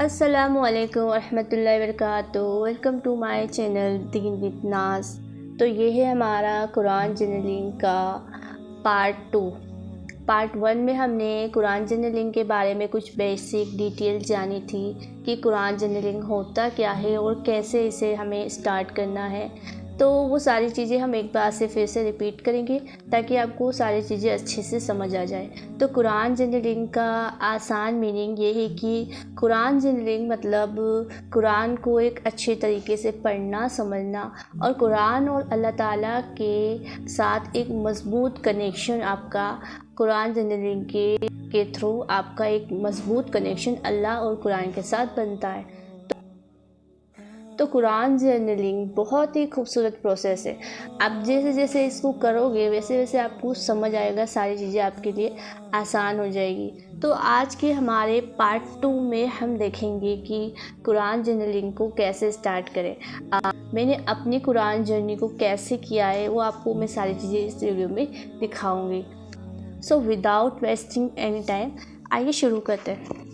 السلام علیکم ورحمۃ اللہ وبرکاتہ۔ Welcome to my channel dine with Naz. تو یہ ہے ہمارا قرآن جرنلنگ کا پارٹ 1 میں ہم نے قرآن جرنلنگ کے بارے میں کچھ بیسک ڈیٹیل جانی تھی کہ قرآن جرنلنگ ہوتا کیا ہے اور کیسے اسے ہمیں اسٹارٹ کرنا ہے۔ تو وہ ساری چیزیں ہم ایک بار سے پھر سے ریپیٹ کریں گے تاکہ آپ کو ساری چیزیں اچھے سے سمجھ آ جائے۔ تو قرآن جرنلنگ کا آسان میننگ یہ ہے کہ قرآن جرنلنگ مطلب قرآن کو ایک اچھے طریقے سے پڑھنا سمجھنا، اور قرآن اور اللہ تعالیٰ کے ساتھ ایک مضبوط کنیکشن آپ کا قرآن جرنلنگ کے تھرو آپ کا ایک مضبوط کنیکشن اللہ اور قرآن کے ساتھ بنتا ہے۔ تو قرآن جرنلنگ بہت ہی خوبصورت پروسیس ہے۔ آپ جیسے جیسے اس کو کرو گے ویسے ویسے آپ کو سمجھ آئے گا، ساری چیزیں آپ کے لیے آسان ہو جائے گی۔ تو آج کے ہمارے پارٹ 2 میں ہم دیکھیں گے کہ قرآن جرنلنگ کو کیسے سٹارٹ کریں۔ میں نے اپنی قرآن جرنی کو کیسے کیا ہے وہ آپ کو میں ساری چیزیں اس ویڈیو میں دکھاؤں گی۔ So without wasting any time آئیے شروع کرتے ہیں۔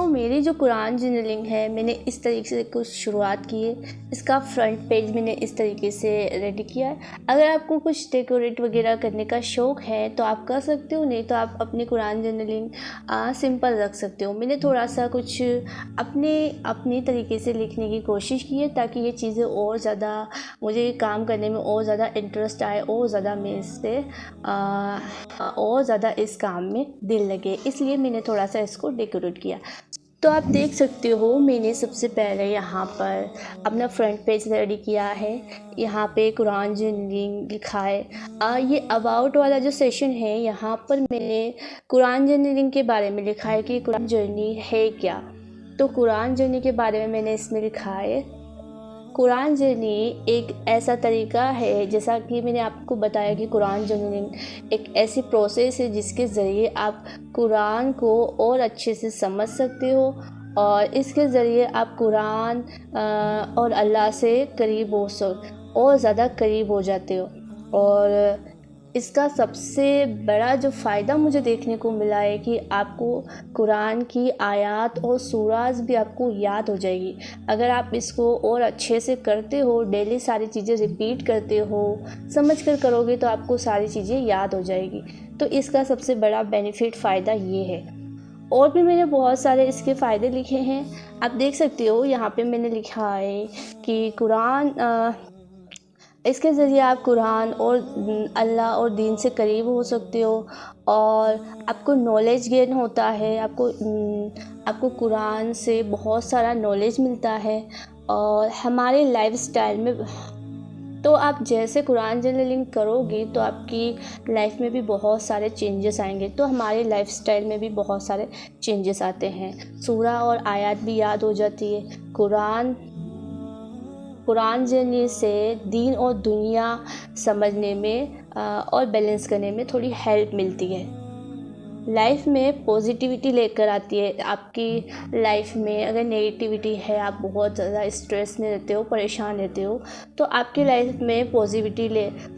میری جو قرآن جرنلنگ ہے میں نے اس طریقے سے کچھ شروعات کی ہے۔ اس کا فرنٹ پیج میں نے اس طریقے سے ریڈی کیا ہے۔ اگر آپ کو کچھ ڈیکوریٹ وغیرہ کرنے کا شوق ہے تو آپ کر سکتے ہو، نہیں تو آپ اپنی قرآن جرنلنگ سمپل رکھ سکتے ہو۔ میں نے تھوڑا سا کچھ اپنی طریقے سے لکھنے کی کوشش کی ہے تاکہ یہ چیزیں اور زیادہ مجھے کام کرنے میں اور زیادہ انٹرسٹ آئے، اور زیادہ میں اس سے اور زیادہ اس کام میں دل لگے، اس لیے میں نے تھوڑا سا اس کو ڈیکوریٹ کیا۔ تو آپ دیکھ سکتے ہو میں نے سب سے پہلے یہاں پر اپنا فرنٹ پیج ریڈی کیا ہے۔ یہاں پہ قرآن جرنلنگ لکھا ہے۔ یہ اباؤٹ والا جو سیشن ہے یہاں پر میں نے قرآن جرنلنگ کے بارے میں لکھا ہے کہ قرآن جرنی ہے کیا۔ تو قرآن جرنی کے بارے میں نے اس میں لکھا ہے، قرآن جرنی ایک ایسا طریقہ ہے، جیسا کہ میں نے آپ کو بتایا کہ قرآن جرنلنگ ایک ایسی پروسیس ہے جس کے ذریعے آپ قرآن کو اور اچھے سے سمجھ سکتے ہو، اور اس کے ذریعے آپ قرآن اور اللہ سے اور زیادہ قریب ہو جاتے ہو۔ اور اس کا سب سے بڑا جو فائدہ مجھے دیکھنے کو ملا ہے کہ آپ کو قرآن کی آیات اور سورات بھی آپ کو یاد ہو جائے گی۔ اگر آپ اس کو اور اچھے سے کرتے ہو، ڈیلی ساری چیزیں ریپیٹ کرتے ہو، سمجھ کر کرو گے تو آپ کو ساری چیزیں یاد ہو جائے گی۔ تو اس کا سب سے بڑا بینیفٹ فائدہ یہ ہے۔ اور بھی میں نے بہت سارے اس کے فائدے لکھے ہیں، آپ دیکھ سکتے ہو یہاں پہ میں نے لکھا ہے کہ قرآن اس کے ذریعے آپ قرآن اور اللہ اور دین سے قریب ہو سکتے ہو، اور آپ کو نالج گین ہوتا ہے، آپ کو قرآن سے بہت سارا نالج ملتا ہے، اور ہمارے لائف سٹائل میں تو آپ جیسے قرآن جرنلنگ کرو گے تو آپ کی لائف میں بھی بہت سارے چینجز آئیں گے۔ تو ہمارے لائف سٹائل میں بھی بہت سارے چینجز آتے ہیں، سورہ اور آیات بھی یاد ہو جاتی ہے۔ قرآن جرنی سے دین اور دنیا سمجھنے میں اور بیلنس کرنے میں تھوڑی ہیلپ ملتی ہے۔ لائف میں پازیٹیوٹی لے کر آتی ہے۔ آپ کی لائف میں اگر نیگیٹیوٹی ہے، آپ بہت زیادہ اسٹریس میں رہتے ہو، پریشان رہتے ہو، تو آپ کی لائف میں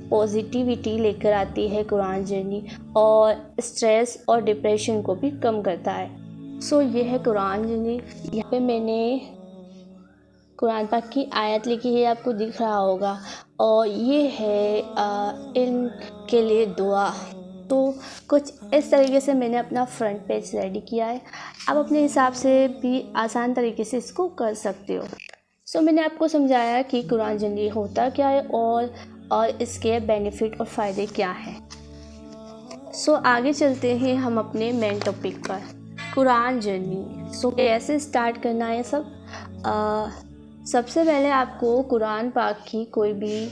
پازیٹیوٹی لے کر آتی ہے قرآن جرنی، اور اسٹریس اور ڈپریشن کو بھی کم کرتا ہے۔ یہ ہے قرآن جرنی۔ یہاں پہ میں نے قرآن پاک کی آیت لکھی ہے، آپ کو دکھ رہا ہوگا، اور یہ ہے علم کے لیے دعا۔ تو کچھ اس طریقے سے میں نے اپنا فرنٹ پیج ریڈی کیا ہے۔ آپ اپنے حساب سے بھی آسان طریقے سے اس کو کر سکتے ہو۔ میں نے آپ کو سمجھایا کہ قرآن جرنی ہوتا کیا ہے اور اس کے بینیفٹ اور فائدے کیا ہیں۔ آگے چلتے ہیں ہم اپنے مین ٹاپک پر، قرآن جرنی۔ کیسے سٹارٹ کرنا ہے سب سے پہلے آپ کو قرآن پاک کی کوئی بھی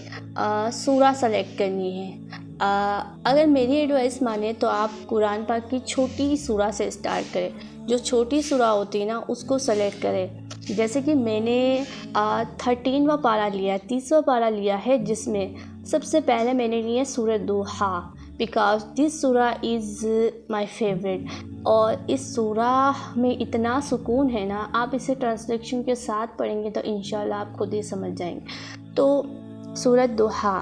سورہ سلیکٹ کرنی ہے۔ اگر میری ایڈوائس مانے تو آپ قرآن پاک کی چھوٹی سورہ سے سٹارٹ کریں، جو چھوٹی سورہ ہوتی ہے نا اس کو سلیکٹ کریں۔ جیسے کہ میں نے 13واں پارہ لیا ہے، 30واں پارہ لیا ہے، جس میں سب سے پہلے میں نے لی ہے سورہ دوحہ، بیکاز دس سورہ از مائی فیوریٹ۔ اور اس سورہ میں اتنا سکون ہے نا، آپ اسے ٹرانسلیشن کے ساتھ پڑھیں گے تو انشاءاللہ آپ خود ہی سمجھ جائیں گے۔ تو سورہ دوحہ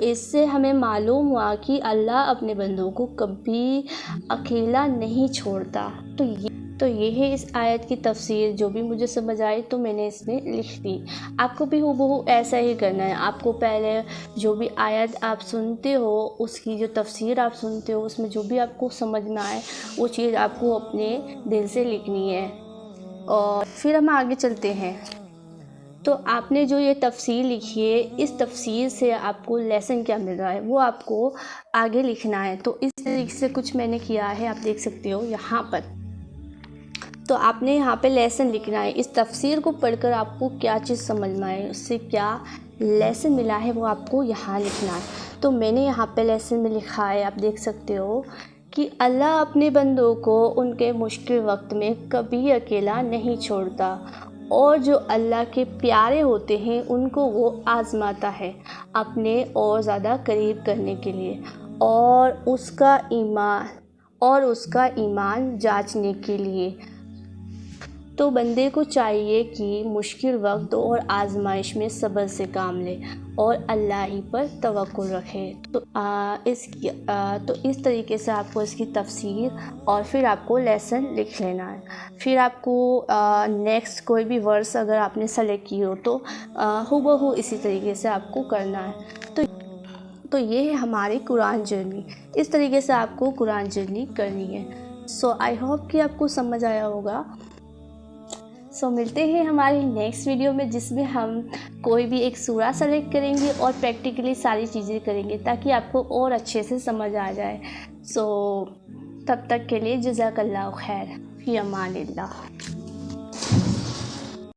اس سے ہمیں معلوم ہوا کہ اللہ اپنے بندوں کو کبھی اکیلا نہیں چھوڑتا۔ تو یہ ہے اس آیت کی تفسیر، جو بھی مجھے سمجھ آئی تو میں نے اس میں لکھ دی۔ آپ کو بھی ہو ایسا ہی کرنا ہے۔ آپ کو پہلے جو بھی آیت آپ سنتے ہو، اس کی جو تفسیر آپ سنتے ہو، اس میں جو بھی آپ کو سمجھ میں آئے وہ چیز آپ کو اپنے دل سے لکھنی ہے۔ اور پھر ہم آگے چلتے ہیں۔ تو آپ نے جو یہ تفسیر لکھی ہے، اس تفسیر سے آپ کو لیسن کیا مل رہا ہے وہ آپ کو آگے لکھنا ہے۔ تو اس طریقے سے کچھ میں نے کیا ہے، آپ دیکھ سکتے ہو یہاں پر۔ تو آپ نے یہاں پہ لیسن لکھنا ہے۔ اس تفسیر کو پڑھ کر آپ کو کیا چیز سمجھ میں آئے، اس سے کیا لیسن ملا ہے وہ آپ کو یہاں لکھنا ہے۔ تو میں نے یہاں پہ لیسن میں لکھا ہے، آپ دیکھ سکتے ہو کہ اللہ اپنے بندوں کو ان کے مشکل وقت میں کبھی اکیلا نہیں چھوڑتا، اور جو اللہ کے پیارے ہوتے ہیں ان کو وہ آزماتا ہے اپنے اور زیادہ قریب کرنے کے لیے، اور اس کا ایمان جانچنے کے لیے۔ تو بندے کو چاہیے کہ مشکل وقت اور آزمائش میں صبر سے کام لے اور اللہ ہی پر توکل رکھے۔ تو اس طریقے سے آپ کو اس کی تفسیر اور پھر آپ کو لیسن لکھ لینا ہے۔ پھر آپ کو نیکسٹ کوئی بھی ورس اگر آپ نے سلیکٹ کی ہو تو ہو اسی طریقے سے آپ کو کرنا ہے۔ تو یہ ہے ہماری قرآن جرنی، اس طریقے سے آپ کو قرآن جرنی کرنی ہے۔ سو آئی ہوپ کہ آپ کو سمجھ آیا ہوگا۔ سو ملتے ہیں ہماری نیکسٹ ویڈیو میں، جس میں ہم کوئی بھی ایک سورہ سلیکٹ کریں گے اور پریکٹیکلی ساری چیزیں کریں گے تاکہ آپ کو اور اچھے سے سمجھ آ جائے۔ سو تب تک کے لیے جزاک اللہ خیر، فی امان اللہ۔